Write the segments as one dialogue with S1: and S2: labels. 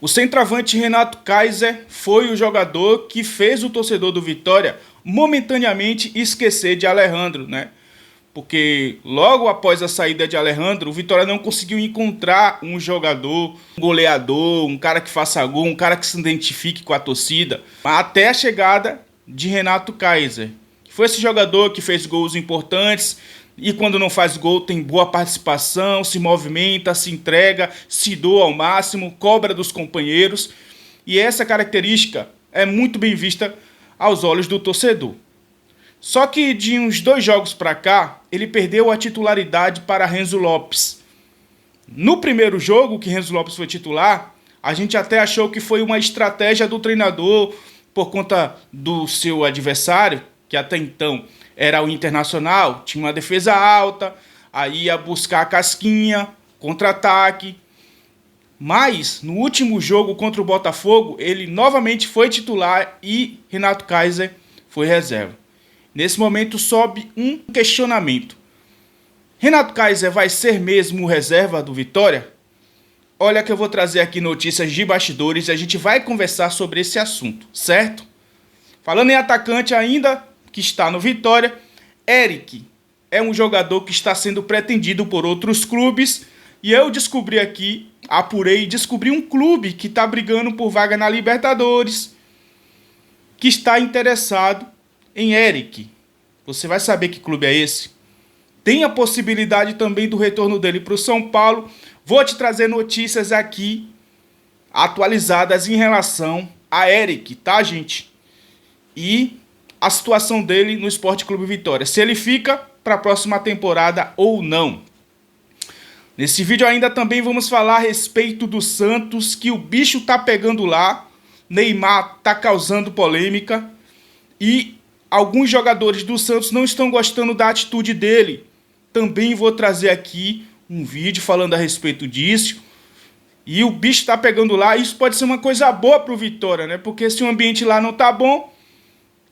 S1: O centroavante Renato Kaiser foi o jogador que fez o torcedor do Vitória momentaneamente esquecer de Alejandro, né? Porque logo após a saída de Alejandro, o Vitória não conseguiu encontrar um jogador, um goleador, um cara que faça gol, um cara que se identifique com a torcida, até a chegada de Renato Kaiser. Foi esse jogador que fez gols importantes e quando não faz gol tem boa participação, se movimenta, se entrega, se doa ao máximo, cobra dos companheiros. E essa característica é muito bem vista aos olhos do torcedor. Só que de uns 2 jogos para cá, ele perdeu a titularidade para Renzo Lopes. No primeiro jogo que Renzo Lopes foi titular, a gente até achou que foi uma estratégia do treinador por conta do seu adversário, que até então era o Internacional, tinha uma defesa alta, aí ia buscar a casquinha, contra-ataque. Mas no último jogo contra o Botafogo, ele novamente foi titular e Renato Kaiser foi reserva. Nesse momento sobe um questionamento. Renato Kaiser vai ser mesmo o reserva do Vitória? Olha que eu vou trazer aqui notícias de bastidores e a gente vai conversar sobre esse assunto, certo? Falando em atacante ainda, que está no Vitória, Eric é um jogador que está sendo pretendido por outros clubes e eu descobri aqui, apurei e descobri um clube que está brigando por vaga na Libertadores, que está interessado em Eric. Você vai saber que clube é esse? Tem a possibilidade também do retorno dele para o São Paulo. Vou te trazer notícias aqui atualizadas em relação a Eric, tá, gente? E a situação dele no Sport Clube Vitória. Se ele fica para a próxima temporada ou não. Nesse vídeo ainda também vamos falar a respeito do Santos, que o bicho tá pegando lá. Neymar tá causando polêmica. E alguns jogadores do Santos não estão gostando da atitude dele. Também vou trazer aqui um vídeo falando a respeito disso. E o bicho tá pegando lá. Isso pode ser uma coisa boa pro Vitória, né? Porque se o ambiente lá não tá bom,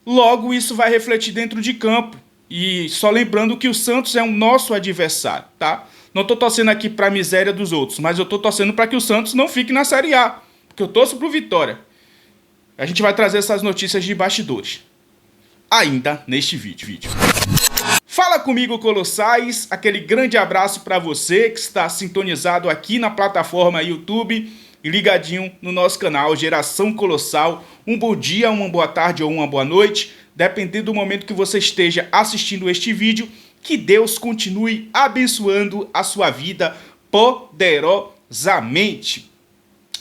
S1: logo isso vai refletir dentro de campo. E só lembrando que o Santos é o nosso adversário, tá? Não tô torcendo aqui pra miséria dos outros, mas eu tô torcendo para que o Santos não fique na Série A. Porque eu torço pro Vitória. A gente vai trazer essas notícias de bastidores ainda neste vídeo. Fala comigo, Colossais, aquele grande abraço para você que está sintonizado aqui na plataforma YouTube e ligadinho no nosso canal Geração Colossal. Um bom dia, uma boa tarde ou uma boa noite, dependendo do momento que você esteja assistindo este vídeo. Que Deus continue abençoando a sua vida poderosamente.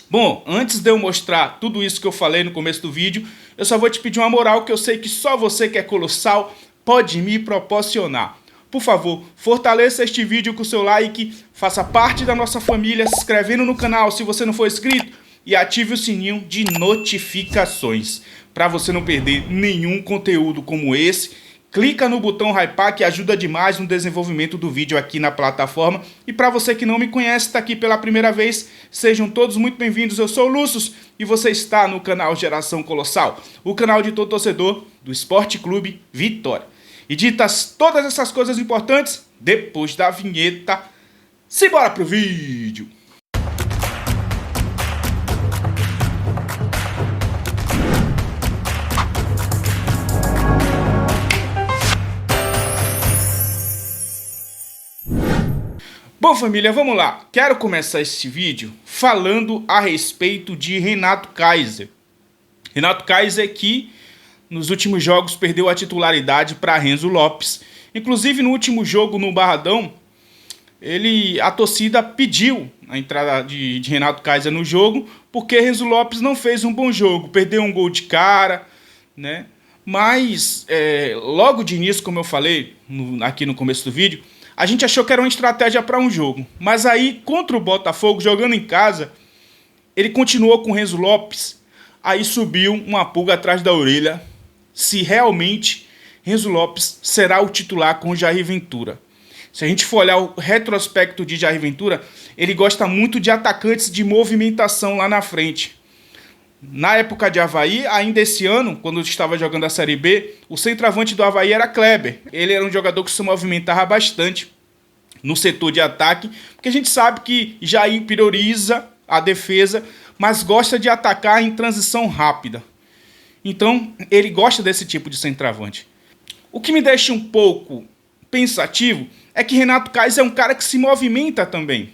S1: Bom, antes de eu mostrar tudo isso que eu falei no começo do vídeo, eu só vou te pedir uma moral que eu sei que só você que é colossal pode me proporcionar. Por favor, fortaleça este vídeo com o seu like, faça parte da nossa família se inscrevendo no canal se você não for inscrito e ative o sininho de notificações para você não perder nenhum conteúdo como esse. Clica no botão hypar que ajuda demais no desenvolvimento do vídeo aqui na plataforma. E para você que não me conhece, está aqui pela primeira vez, sejam todos muito bem-vindos. Eu sou o Lúcio e você está no canal Geração Colossal, o canal de todo torcedor do Sport Clube Vitória. E ditas todas essas coisas importantes, depois da vinheta, simbora pro vídeo! Bom, família, vamos lá. Quero começar este vídeo falando a respeito de Renato Kaiser. Renato Kaiser que nos últimos jogos perdeu a titularidade para Renzo Lopes. Inclusive no último jogo no Barradão, a torcida pediu a entrada de Renato Kaiser no jogo, porque Renzo Lopes não fez um bom jogo, perdeu um gol de cara, né? Mas logo de início, como eu falei aqui no começo do vídeo, a gente achou que era uma estratégia para um jogo. Mas aí, contra o Botafogo, jogando em casa, ele continuou com o Renzo Lopes. Aí subiu uma pulga atrás da orelha. Se realmente Renzo Lopes será o titular com o Jair Ventura. Se a gente for olhar o retrospecto de Jair Ventura, ele gosta muito de atacantes de movimentação lá na frente. Na época de Avaí, ainda esse ano, quando eu estava jogando a Série B, o centroavante do Avaí era Kleber. Ele era um jogador que se movimentava bastante no setor de ataque, porque a gente sabe que Jair prioriza a defesa, mas gosta de atacar em transição rápida. Então, ele gosta desse tipo de centroavante. O que me deixa um pouco pensativo é que Renato Kaiser é um cara que se movimenta também.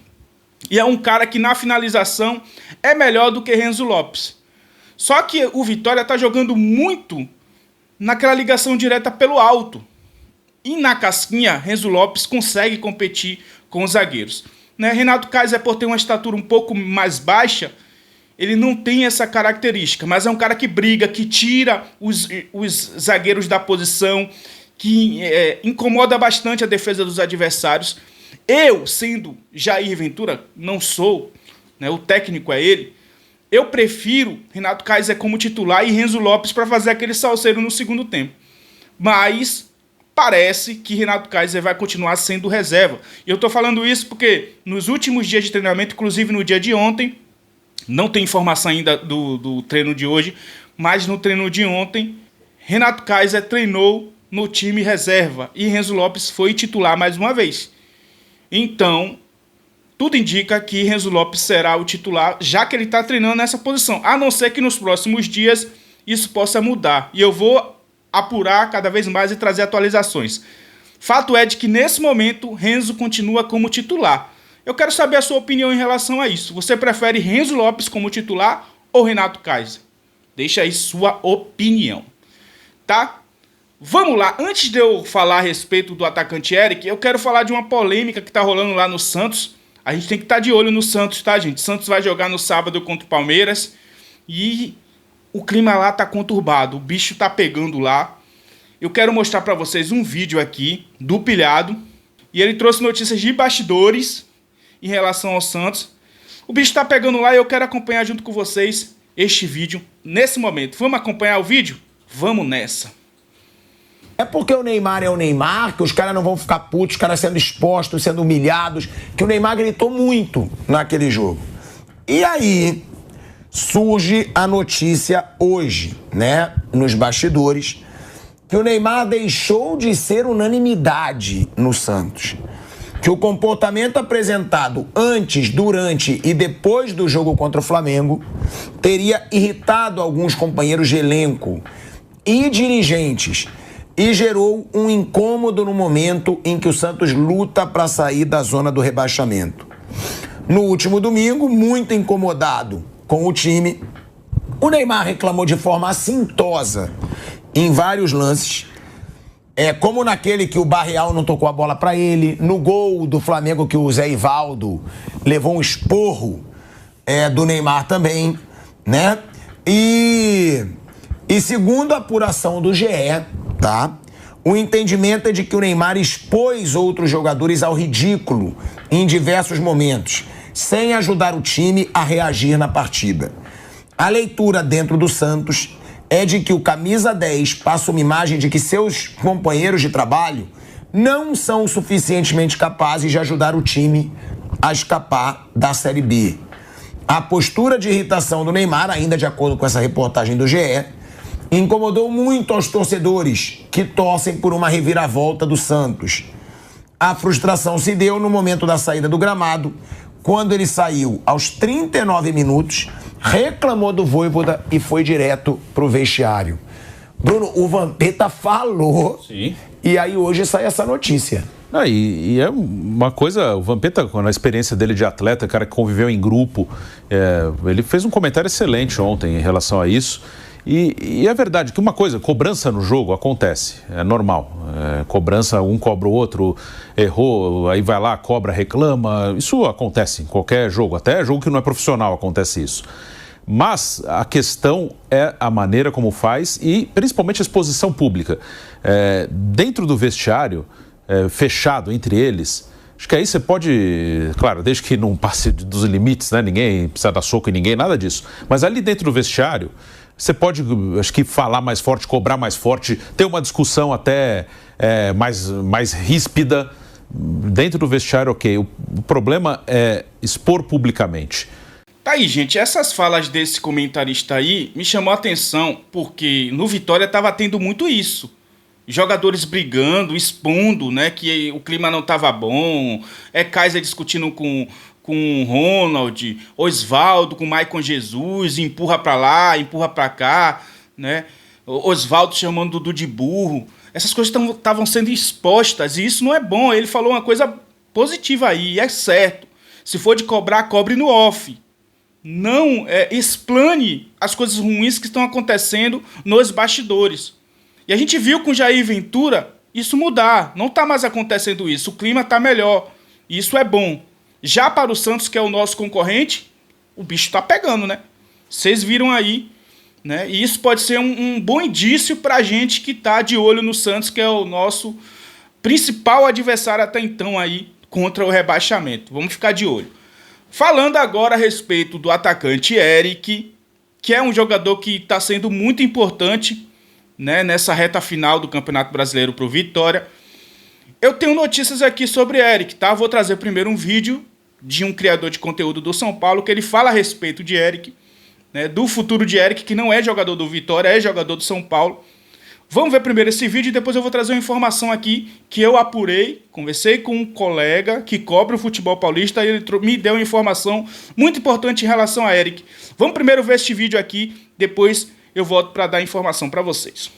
S1: E é um cara que na finalização é melhor do que Renzo Lopes. Só que o Vitória está jogando muito naquela ligação direta pelo alto. E na casquinha, Renzo Lopes consegue competir com os zagueiros. Né? Renato Kaiser, por ter uma estatura um pouco mais baixa, ele não tem essa característica, mas é um cara que briga, que tira os zagueiros da posição, que incomoda bastante a defesa dos adversários. Eu, sendo Jair Ventura, não sou, né, o técnico é ele, eu prefiro Renato Kaiser como titular e Renzo Lopes para fazer aquele salseiro no segundo tempo. Mas parece que Renato Kaiser vai continuar sendo reserva. E eu estou falando isso porque nos últimos dias de treinamento, inclusive no dia de ontem, não tem informação ainda do treino de hoje, mas no treino de ontem, Renato Kaiser treinou no time reserva e Renzo Lopes foi titular mais uma vez. Então, tudo indica que Renzo Lopes será o titular, já que ele está treinando nessa posição. A não ser que nos próximos dias isso possa mudar. E eu vou apurar cada vez mais e trazer atualizações. Fato é de que nesse momento Renzo continua como titular. Eu quero saber a sua opinião em relação a isso. Você prefere Renzo Lopes como titular ou Renato Kaiser? Deixa aí sua opinião, tá? Vamos lá, antes de eu falar a respeito do atacante Eric, eu quero falar de uma polêmica que tá rolando lá no Santos. A gente tem que estar de olho no Santos, tá, gente? Santos vai jogar no sábado contra o Palmeiras e o clima lá tá conturbado, o bicho tá pegando lá. Eu quero mostrar pra vocês um vídeo aqui do Pilhado e ele trouxe notícias de bastidores em relação ao Santos. O bicho tá pegando lá e eu quero acompanhar junto com vocês este vídeo nesse momento. Vamos acompanhar o vídeo? Vamos nessa.
S2: É porque o Neymar é o Neymar, que os caras não vão ficar putos, os caras sendo expostos, sendo humilhados, que o Neymar gritou muito naquele jogo. E aí surge a notícia hoje, né, nos bastidores, que o Neymar deixou de ser unanimidade no Santos. Que o comportamento apresentado antes, durante e depois do jogo contra o Flamengo teria irritado alguns companheiros de elenco e dirigentes e gerou um incômodo no momento em que o Santos luta para sair da zona do rebaixamento. No último domingo, muito incomodado com o time, o Neymar reclamou de forma assintosa em vários lances, como naquele que o Barreal não tocou a bola para ele, no gol do Flamengo que o Zé Ivaldo levou um esporro do Neymar também, né? E segundo a apuração do GE, tá? O entendimento é de que o Neymar expôs outros jogadores ao ridículo em diversos momentos, sem ajudar o time a reagir na partida. A leitura dentro do Santos é de que o camisa 10 passa uma imagem de que seus companheiros de trabalho não são suficientemente capazes de ajudar o time a escapar da Série B. A postura de irritação do Neymar, ainda de acordo com essa reportagem do GE, incomodou muito aos torcedores que torcem por uma reviravolta do Santos. A frustração se deu no momento da saída do gramado, quando ele saiu aos 39 minutos, reclamou do Vojvoda e foi direto pro vestiário. Bruno, o Vampeta falou. Sim. E aí hoje sai essa notícia.
S3: E é uma coisa, o Vampeta, na experiência dele de atleta, cara que conviveu em grupo, ele fez um comentário excelente ontem em relação a isso. E é verdade que uma coisa, cobrança no jogo acontece, é normal. Cobrança, um cobra o outro, errou, aí vai lá, cobra, reclama. Isso acontece em qualquer jogo, até jogo que não é profissional acontece isso. Mas a questão é a maneira como faz e principalmente a exposição pública. Dentro do vestiário, fechado entre eles, acho que aí você pode, claro, desde que não passe dos limites, né? Ninguém precisa dar soco em ninguém, nada disso. Mas ali dentro do vestiário, você pode, acho que, falar mais forte, cobrar mais forte, ter uma discussão até mais ríspida. Dentro do vestiário, ok. O problema é expor publicamente.
S1: Tá aí, gente. Essas falas desse comentarista aí me chamou a atenção, porque no Vitória tava tendo muito isso. Jogadores brigando, expondo, né, que o clima não tava bom, Kaiser discutindo com com Ronald, Osvaldo com Maicon Jesus, empurra pra lá, empurra pra cá, né? Osvaldo chamando Dudu de burro. Essas coisas estavam sendo expostas e isso não é bom. Ele falou uma coisa positiva aí, é certo. Se for de cobrar, cobre no off. Não explane as coisas ruins que estão acontecendo nos bastidores. E a gente viu com Jair Ventura isso mudar. Não está mais acontecendo isso. O clima está melhor. E isso é bom. Já para o Santos, que é o nosso concorrente, o bicho está pegando, né? Vocês viram aí, né? E isso pode ser um bom indício para a gente que está de olho no Santos, que é o nosso principal adversário até então aí contra o rebaixamento. Vamos ficar de olho. Falando agora a respeito do atacante Eric, que é um jogador que está sendo muito importante, né, nessa reta final do Campeonato Brasileiro para o Vitória. Eu tenho notícias aqui sobre Eric, tá? Vou trazer primeiro um vídeo de um criador de conteúdo do São Paulo, que ele fala a respeito de Eric, né, do futuro de Eric, que não é jogador do Vitória, é jogador do São Paulo. Vamos ver primeiro esse vídeo e depois eu vou trazer uma informação aqui que eu apurei, conversei com um colega que cobre o futebol paulista e ele me deu uma informação muito importante em relação a Eric. Vamos primeiro ver este vídeo aqui, depois eu volto para dar informação para vocês.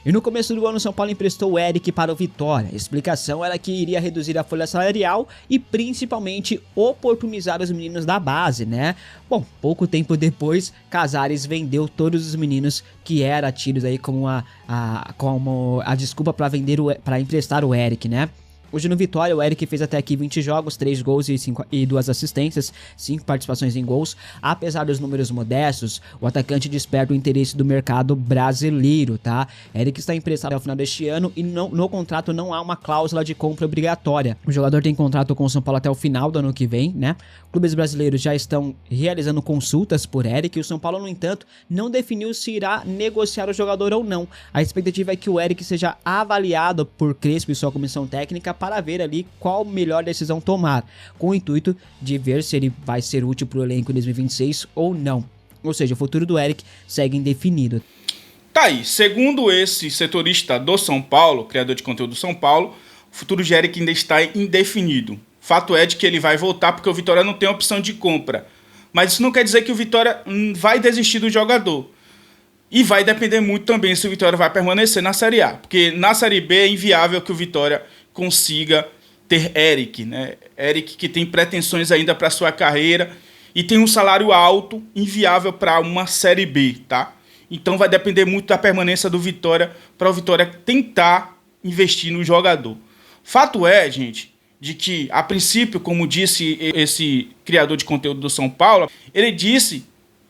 S4: E no começo do ano, o São Paulo emprestou o Eric para o Vitória. A explicação era que iria reduzir a folha salarial e principalmente oportunizar os meninos da base, né? Bom, pouco tempo depois, Casares vendeu todos os meninos que era tidos aí como a desculpa para emprestar o Eric, né? Hoje no Vitória, o Eric fez até aqui 20 jogos, 3 gols e 2 assistências, 5 participações em gols. Apesar dos números modestos, o atacante desperta o interesse do mercado brasileiro, tá? Eric está emprestado ao final deste ano e no contrato não há uma cláusula de compra obrigatória. O jogador tem contrato com o São Paulo até o final do ano que vem, né? Clubes brasileiros já estão realizando consultas por Eric e o São Paulo, no entanto, não definiu se irá negociar o jogador ou não. A expectativa é que o Eric seja avaliado por Crespo e sua comissão técnica para ver ali qual melhor decisão tomar, com o intuito de ver se ele vai ser útil para o elenco em 2026 ou não. Ou seja, o futuro do Eric segue indefinido.
S1: Tá aí, segundo esse setorista do São Paulo, criador de conteúdo do São Paulo, o futuro de Eric ainda está indefinido. Fato é de que ele vai voltar porque o Vitória não tem opção de compra. Mas isso não quer dizer que o Vitória vai desistir do jogador. E vai depender muito também se o Vitória vai permanecer na Série A. Porque na Série B é inviável que o Vitória consiga ter Eric, né? Eric que tem pretensões ainda para sua carreira e tem um salário alto, inviável para uma Série B, tá? Então vai depender muito da permanência do Vitória para o Vitória tentar investir no jogador. Fato é, gente, de que a princípio, como disse esse criador de conteúdo do São Paulo, ele disse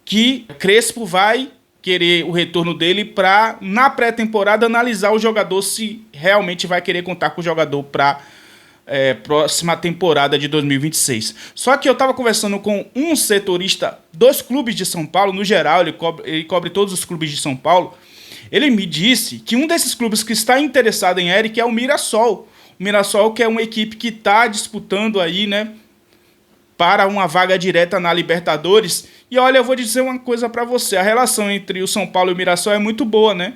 S1: que Crespo vai querer o retorno dele para, na pré-temporada, analisar o jogador se realmente vai querer contar com o jogador para próxima temporada de 2026. Só que eu estava conversando com um setorista dos clubes de São Paulo, no geral, ele cobre todos os clubes de São Paulo. Ele me disse que um desses clubes que está interessado em Eric é o Mirassol. O Mirassol, que é uma equipe que está disputando aí, né, para uma vaga direta na Libertadores. E olha, eu vou dizer uma coisa para você, a relação entre o São Paulo e o Mirassol é muito boa, né?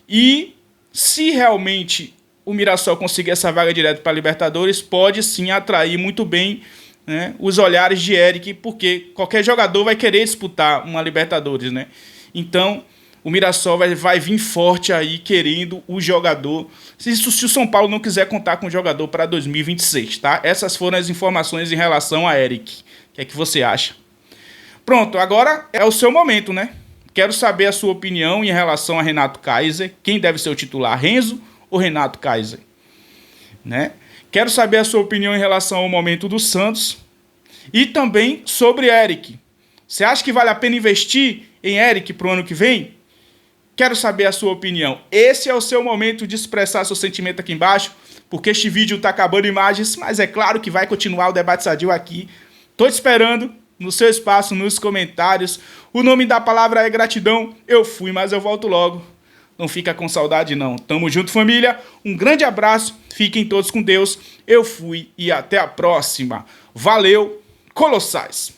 S1: E se realmente o Mirassol conseguir essa vaga direta para a Libertadores, pode sim atrair muito bem, né, os olhares de Eric, porque qualquer jogador vai querer disputar uma Libertadores, né? Então, o Mirassol vai vir forte aí querendo o jogador, se o São Paulo não quiser contar com o jogador para 2026, tá? Essas foram as informações em relação a Eric. O que é que você acha? Pronto, agora é o seu momento, né? Quero saber a sua opinião em relação a Renato Kaiser. Quem deve ser o titular, Renzo ou Renato Kaiser? Né? Quero saber a sua opinião em relação ao momento do Santos e também sobre Eric. Você acha que vale a pena investir em Eric para o ano que vem? Quero saber a sua opinião. Esse é o seu momento de expressar seu sentimento aqui embaixo, porque este vídeo está acabando imagens, mas é claro que vai continuar o debate sadio aqui. Estou te esperando no seu espaço, nos comentários. O nome da palavra é gratidão. Eu fui, mas eu volto logo. Não fica com saudade, não. Tamo junto, família. Um grande abraço. Fiquem todos com Deus. Eu fui e até a próxima. Valeu, Colossais!